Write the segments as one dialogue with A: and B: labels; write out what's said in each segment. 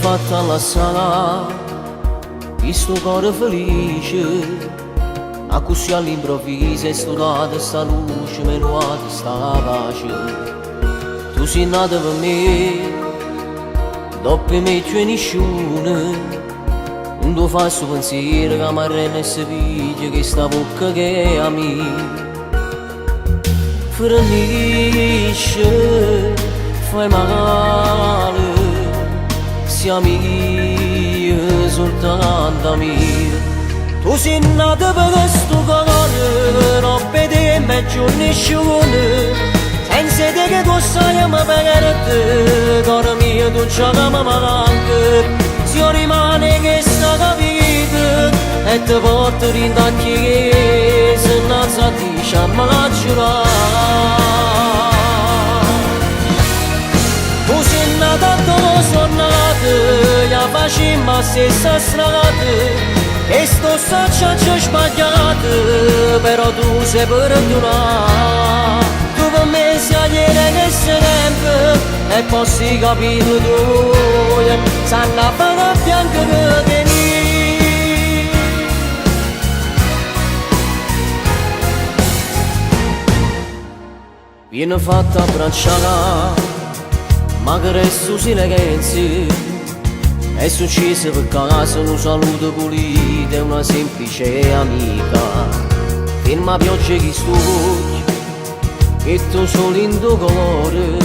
A: fatta alla sala, questo cuore felice, a così all'improvviso è studata sta luce, menuata sta pace. Tu sei nata per me, dopo me c'è nessuno, non tu fai sto pensiero che mi rende e si piglia che sta bocca che è a me. Fornisce, fai male, siamo io soltanto mio. Tu sei nata per questo cuore, non vedi me giorni nessuno, senza te che tu sai mi perdere, cuore mio tu già mi manca, se io rimane che sta capita, e ti porto in tacchi se innanzi a te ci ammalaccerà. Tu sei nata dove sono nata, io facciamo la stessa strada, e sto sacciaccio sbagliato, però tu sei perdonato. Tu per me sei ieri che sei sempre, e poi si capito tu, sanno a fare a fianco che veni. Viene fatta abbracciare, ma che resto silenzio, è successo per caso un saluto pulito e una semplice amica. Ferma pioggia che stucchi e tu solo in tuo colore,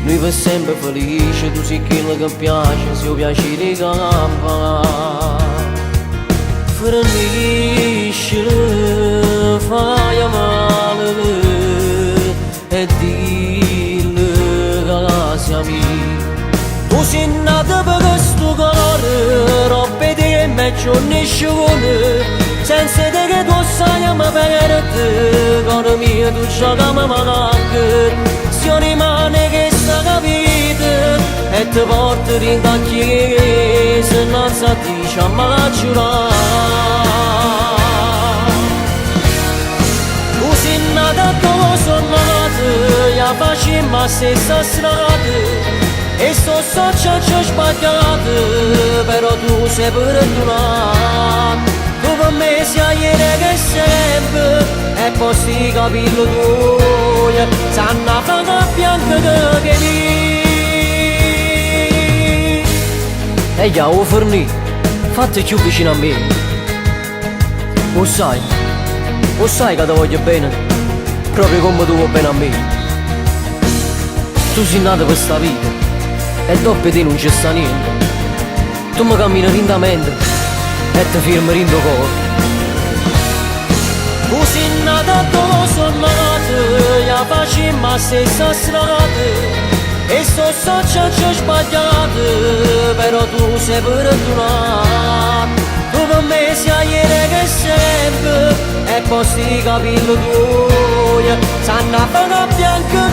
A: noi per sempre felice, tu sei quello che piace, se io piacere campa. Fornisce, fai male e dille che la sia mia. Tu sei nata per questo colore, non vedi che me c'è nessuno, senza te che tu sai mi perdere, cuore mio tu già che mi manca, se io rimane che sta capita, e ti porto in tacchi se innanzi a te ci ammalaccerà. Tu sei nata dove sono nata, io facciamo la stessa strada, e sto sacciaccio sbagliato, però tu sei perdonato. Tu per me sei ieri che sempre, e poi sti capelli tuoi sanno a fare a fianco che vieni. E già, o fornì, fatti più vicino a me. O sai che ti voglio bene, proprio come tu vuoi bene a me. Tu sei nato per sta vita, e dopo te non c'è sta niente. Tu mi cammini lentamente e ti fermi in tuo cuore. Tu sei nata dove sono nato, io facciamo la stessa strada, e sto sacciaccio sbagliato, però tu sei perdonato. Tu per me sei ieri che sempre, e poi sti capelli tuoi sanno a fare a fianco